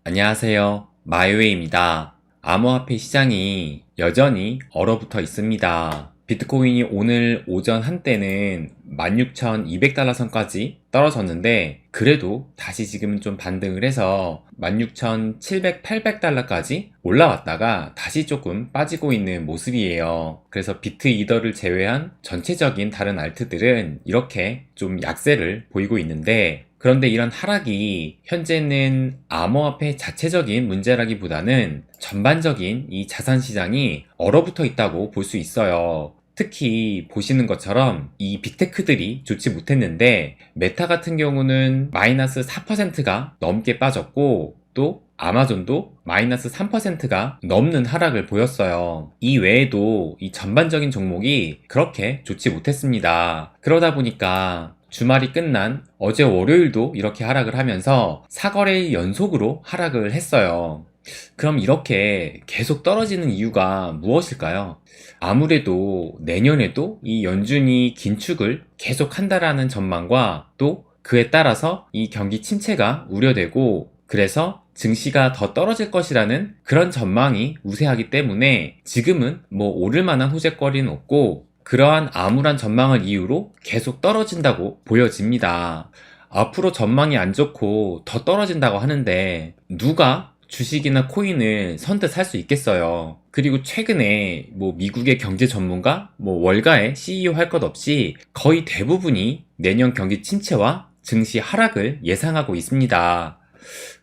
안녕하세요. 마이웨이입니다. 암호화폐 시장이 여전히 얼어붙어 있습니다. 비트코인이 오늘 오전 한때는 16,200달러 선까지 떨어졌는데 그래도 다시 지금은 좀 반등을 해서 16,700, 800달러까지 올라왔다가 다시 조금 빠지고 있는 모습이에요. 그래서 비트 이더를 제외한 전체적인 다른 알트들은 이렇게 좀 약세를 보이고 있는데, 그런데 이런 하락이 현재는 암호화폐 자체적인 문제라기보다는 전반적인 이 자산시장이 얼어붙어 있다고 볼 수 있어요. 특히 보시는 것처럼 이 빅테크들이 좋지 못했는데 메타 같은 경우는 마이너스 4%가 넘게 빠졌고, 또 아마존도 마이너스 3%가 넘는 하락을 보였어요. 이 외에도 이 전반적인 종목이 그렇게 좋지 못했습니다. 그러다 보니까 주말이 끝난 어제 월요일도 이렇게 하락을 하면서 4거래일 연속으로 하락을 했어요. 그럼 이렇게 계속 떨어지는 이유가 무엇일까요? 아무래도 내년에도 이 연준이 긴축을 계속 한다라는 전망과 또 그에 따라서 이 경기 침체가 우려되고, 그래서 증시가 더 떨어질 것이라는 그런 전망이 우세하기 때문에 지금은 뭐 오를 만한 호재거리는 없고, 그러한 암울한 전망을 이유로 계속 떨어진다고 보여집니다. 앞으로 전망이 안 좋고 더 떨어진다고 하는데 누가 주식이나 코인을 선뜻 살 수 있겠어요. 그리고 최근에 뭐 미국의 경제 전문가, 뭐 월가의 CEO 할 것 없이 거의 대부분이 내년 경기 침체와 증시 하락을 예상하고 있습니다.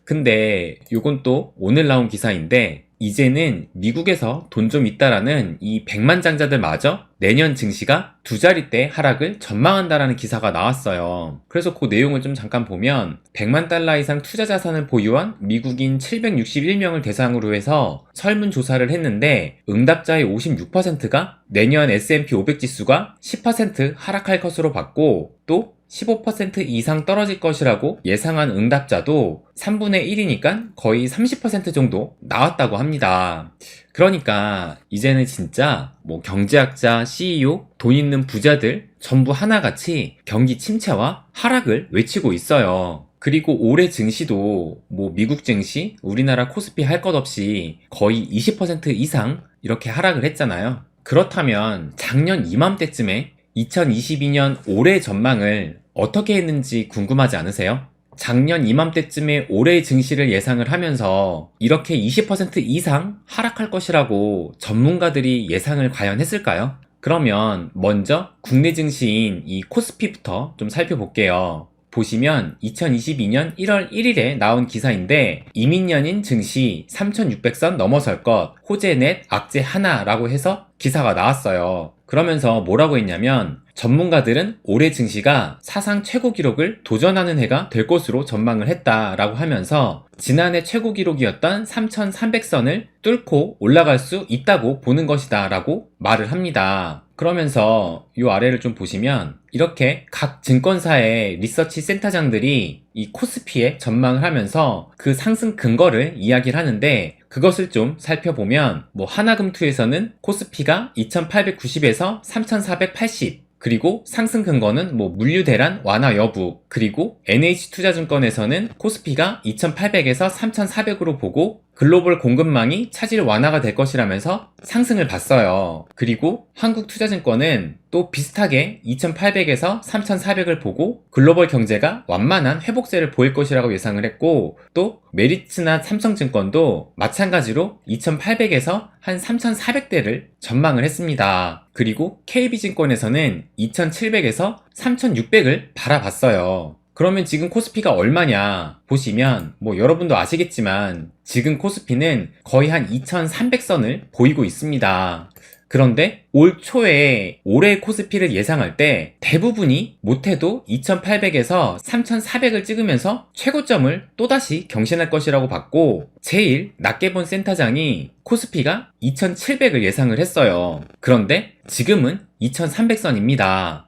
근데 요건 또 오늘 나온 기사인데, 이제는 미국에서 돈 좀 있다라는 이 백만장자들마저 내년 증시가 두 자릿대 하락을 전망한다라는 기사가 나왔어요. 그래서 그 내용을 좀 잠깐 보면, 100만 달러 이상 투자 자산을 보유한 미국인 761명을 대상으로 해서 설문조사를 했는데 응답자의 56%가 내년 S&P 500 지수가 10% 하락할 것으로 봤고, 또 15% 이상 떨어질 것이라고 예상한 응답자도 3분의 1이니까 거의 30% 정도 나왔다고 합니다. 그러니까 이제는 진짜 뭐 경제학자, CEO, 돈 있는 부자들 전부 하나같이 경기 침체와 하락을 외치고 있어요. 그리고 올해 증시도 뭐 미국 증시, 우리나라 코스피 할 것 없이 거의 20% 이상 이렇게 하락을 했잖아요. 그렇다면 작년 이맘때쯤에 2022년 올해 전망을 어떻게 했는지 궁금하지 않으세요? 작년 이맘때쯤에 올해의 증시를 예상을 하면서 이렇게 20% 이상 하락할 것이라고 전문가들이 예상을 과연 했을까요? 그러면 먼저 국내 증시인 이 코스피부터 좀 살펴볼게요. 보시면 2022년 1월 1일에 나온 기사인데, 이민년인 증시 3600선 넘어설 것, 호재넷 악재 하나라고 해서 기사가 나왔어요. 그러면서 뭐라고 했냐면, 전문가들은 올해 증시가 사상 최고 기록을 도전하는 해가 될 것으로 전망을 했다라고 하면서 지난해 최고 기록이었던 3300선을 뚫고 올라갈 수 있다고 보는 것이다 라고 말을 합니다. 그러면서 이 아래를 좀 보시면 이렇게 각 증권사의 리서치 센터장들이 이 코스피에 전망을 하면서 그 상승 근거를 이야기를 하는데, 그것을 좀 살펴보면 뭐 하나금투에서는 코스피가 2890에서 3480, 그리고 상승 근거는 뭐 물류 대란 완화 여부, 그리고 NH투자증권에서는 코스피가 2800에서 3400으로 보고 글로벌 공급망이 차질 완화가 될 것이라면서 상승을 봤어요. 그리고 한국투자증권은 또 비슷하게 2800에서 3400을 보고 글로벌 경제가 완만한 회복세를 보일 것이라고 예상을 했고, 또 메리츠나 삼성증권도 마찬가지로 2800에서 한 3400대를 전망을 했습니다. 그리고 KB증권에서는 2700에서 3600을 바라봤어요. 그러면 지금 코스피가 얼마냐 보시면 뭐 여러분도 아시겠지만 지금 코스피는 거의 한 2300선을 보이고 있습니다. 그런데 올 초에 올해의 코스피를 예상할 때 대부분이 못해도 2800에서 3400을 찍으면서 최고점을 또다시 경신할 것이라고 봤고, 제일 낮게 본 센터장이 코스피가 2700을 예상을 했어요. 그런데 지금은 2300선입니다.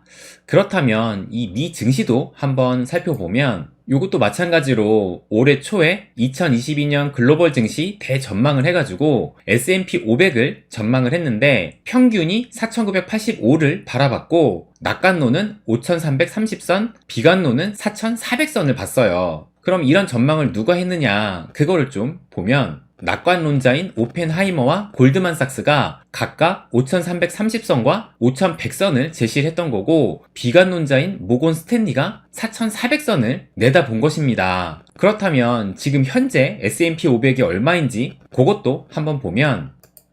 그렇다면 이 미 증시도 한번 살펴보면 이것도 마찬가지로 올해 초에 2022년 글로벌 증시 대전망을 해가지고 S&P 500을 전망을 했는데 평균이 4985를 바라봤고, 낙관로는 5330선, 비관로는 4400선을 봤어요. 그럼 이런 전망을 누가 했느냐, 그거를 좀 보면 낙관론자인 오펜하이머와 골드만삭스가 각각 5330선과 5100선을 제시를 했던 거고, 비관론자인 모건 스탠리가 4400선을 내다본 것입니다. 그렇다면 지금 현재 S&P 500이 얼마인지 그것도 한번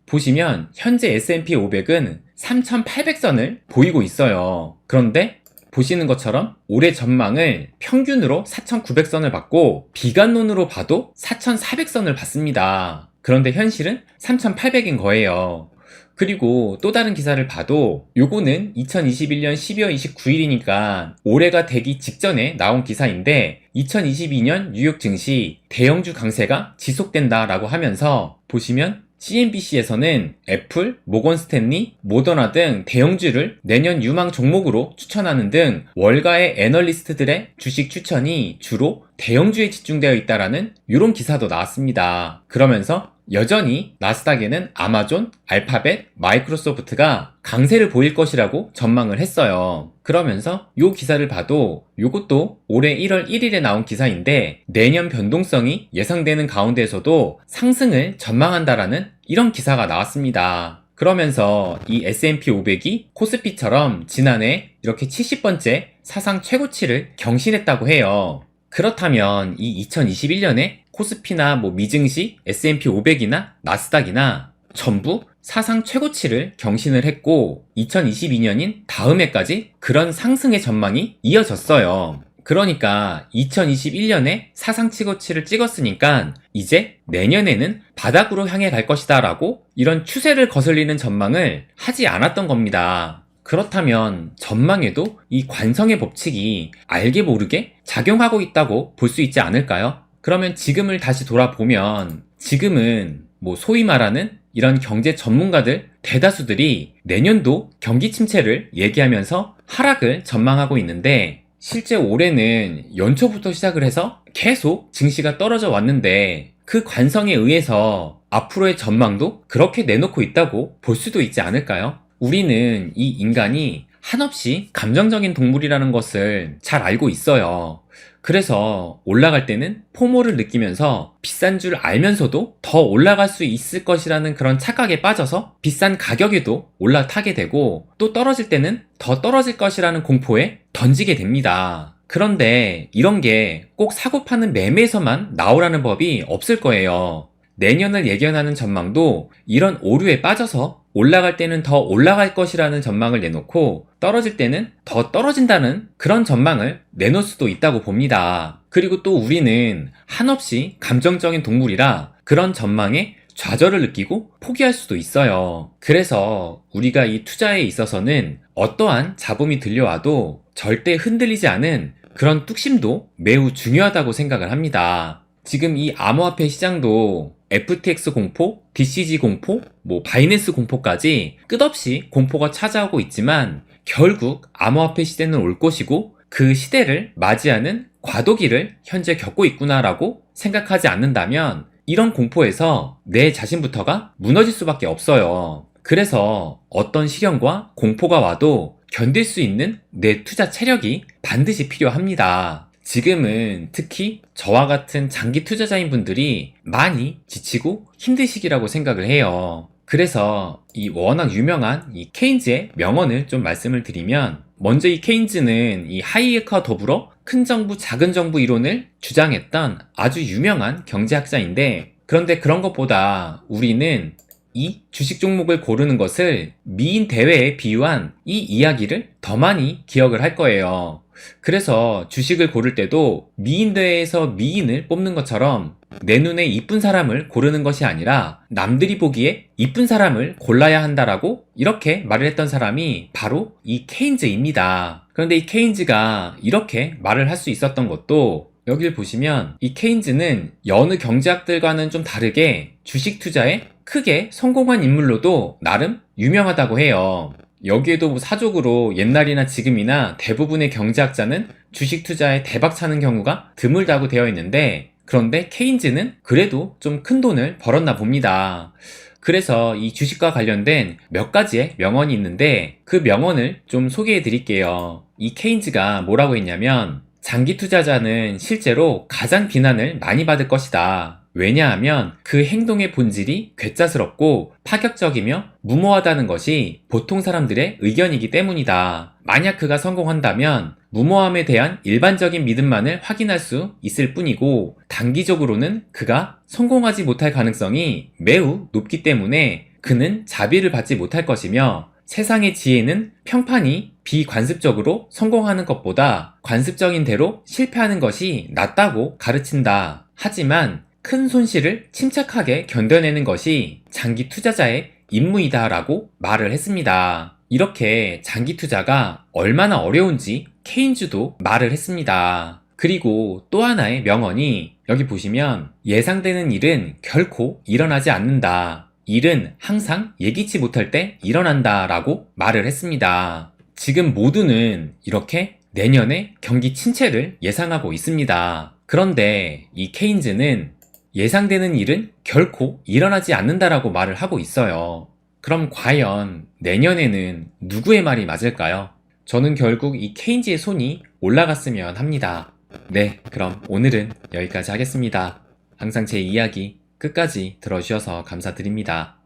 보시면 현재 S&P 500은 3800선을 보이고 있어요. 그런데 보시는 것처럼 올해 전망을 평균으로 4900선을 받고 비관론으로 봐도 4400선을 받습니다. 그런데 현실은 3800인 거예요. 그리고 또 다른 기사를 봐도 요거는 2021년 12월 29일이니까 올해가 되기 직전에 나온 기사인데, 2022년 뉴욕 증시 대형주 강세가 지속된다라고 하면서 보시면 CNBC에서는 애플, 모건 스탠리, 모더나 등 대형주를 내년 유망 종목으로 추천하는 등 월가의 애널리스트들의 주식 추천이 주로 대형주에 집중되어 있다라는 이런 기사도 나왔습니다. 그러면서 여전히 나스닥에는 아마존, 알파벳, 마이크로소프트가 강세를 보일 것이라고 전망을 했어요. 그러면서 이 기사를 봐도 이것도 올해 1월 1일에 나온 기사인데, 내년 변동성이 예상되는 가운데에서도 상승을 전망한다라는 이런 기사가 나왔습니다. 그러면서 이 S&P 500이 코스피처럼 지난해 이렇게 70번째 사상 최고치를 경신했다고 해요. 그렇다면 이 2021년에 코스피나 미증시, S&P 500이나 나스닥이나 전부 사상 최고치를 경신을 했고, 2022년인 다음 해까지 그런 상승의 전망이 이어졌어요. 그러니까 2021년에 사상 최고치를 찍었으니까 이제 내년에는 바닥으로 향해 갈 것이다 라고 이런 추세를 거슬리는 전망을 하지 않았던 겁니다. 그렇다면 전망에도 이 관성의 법칙이 알게 모르게 작용하고 있다고 볼 수 있지 않을까요? 그러면 지금을 다시 돌아보면 지금은 소위 말하는 이런 경제 전문가들 대다수들이 내년도 경기 침체를 얘기하면서 하락을 전망하고 있는데, 실제 올해는 연초부터 시작을 해서 계속 증시가 떨어져 왔는데, 그 관성에 의해서 앞으로의 전망도 그렇게 내놓고 있다고 볼 수도 있지 않을까요? 우리는 이 인간이 한없이 감정적인 동물이라는 것을 잘 알고 있어요. 그래서 올라갈 때는 포모를 느끼면서 비싼 줄 알면서도 더 올라갈 수 있을 것이라는 그런 착각에 빠져서 비싼 가격에도 올라타게 되고, 또 떨어질 때는 더 떨어질 것이라는 공포에 던지게 됩니다. 그런데 이런 게 꼭 사고 파는 매매에서만 나오라는 법이 없을 거예요. 내년을 예견하는 전망도 이런 오류에 빠져서 올라갈 때는 더 올라갈 것이라는 전망을 내놓고 떨어질 때는 더 떨어진다는 그런 전망을 내놓을 수도 있다고 봅니다. 그리고 또 우리는 한없이 감정적인 동물이라 그런 전망에 좌절을 느끼고 포기할 수도 있어요. 그래서 우리가 이 투자에 있어서는 어떠한 잡음이 들려와도 절대 흔들리지 않은 그런 뚝심도 매우 중요하다고 생각을 합니다. 지금 이 암호화폐 시장도 FTX 공포, DCG 공포, 바이낸스 공포까지 끝없이 공포가 찾아오고 있지만, 결국 암호화폐 시대는 올 것이고 그 시대를 맞이하는 과도기를 현재 겪고 있구나라고 생각하지 않는다면 이런 공포에서 내 자신부터가 무너질 수밖에 없어요. 그래서 어떤 시련과 공포가 와도 견딜 수 있는 내 투자 체력이 반드시 필요합니다. 지금은 특히 저와 같은 장기 투자자인 분들이 많이 지치고 힘든 시기라고 생각을 해요. 그래서 이 워낙 유명한 이 케인즈의 명언을 좀 말씀을 드리면, 먼저 이 케인즈는 이 하이에크와 더불어 큰 정부, 작은 정부 이론을 주장했던 아주 유명한 경제학자인데, 그런데 그런 것보다 우리는 이 주식 종목을 고르는 것을 미인 대회에 비유한 이 이야기를 더 많이 기억을 할 거예요. 그래서 주식을 고를 때도 미인 대회에서 미인을 뽑는 것처럼 내 눈에 이쁜 사람을 고르는 것이 아니라 남들이 보기에 이쁜 사람을 골라야 한다라고 이렇게 말을 했던 사람이 바로 이 케인즈입니다. 그런데 이 케인즈가 이렇게 말을 할 수 있었던 것도, 여길 보시면 이 케인즈는 여느 경제학들과는 좀 다르게 주식 투자에 크게 성공한 인물로도 나름 유명하다고 해요. 여기에도 사족으로 옛날이나 지금이나 대부분의 경제학자는 주식 투자에 대박 차는 경우가 드물다고 되어 있는데, 그런데 케인즈는 그래도 좀 큰 돈을 벌었나 봅니다. 그래서 이 주식과 관련된 몇 가지의 명언이 있는데 그 명언을 좀 소개해 드릴게요. 이 케인즈가 뭐라고 했냐면, 장기 투자자는 실제로 가장 비난을 많이 받을 것이다. 왜냐하면 그 행동의 본질이 괴짜스럽고 파격적이며 무모하다는 것이 보통 사람들의 의견이기 때문이다. 만약 그가 성공한다면 무모함에 대한 일반적인 믿음만을 확인할 수 있을 뿐이고 단기적으로는 그가 성공하지 못할 가능성이 매우 높기 때문에 그는 자비를 받지 못할 것이며 세상의 지혜는 평판이 비관습적으로 성공하는 것보다 관습적인 대로 실패하는 것이 낫다고 가르친다. 하지만 큰 손실을 침착하게 견뎌내는 것이 장기 투자자의 임무이다 라고 말을 했습니다. 이렇게 장기 투자가 얼마나 어려운지 케인즈도 말을 했습니다. 그리고 또 하나의 명언이 여기 보시면 예상되는 일은 결코 일어나지 않는다. 일은 항상 예기치 못할 때 일어난다 라고 말을 했습니다. 지금 모두는 이렇게 내년에 경기 침체를 예상하고 있습니다. 그런데 이 케인즈는 예상되는 일은 결코 일어나지 않는다라고 말을 하고 있어요. 그럼 과연 내년에는 누구의 말이 맞을까요? 저는 결국 이 케인즈의 손이 올라갔으면 합니다. 네, 그럼 오늘은 여기까지 하겠습니다. 항상 제 이야기 끝까지 들어주셔서 감사드립니다.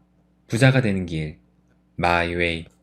부자가 되는 길, My Way.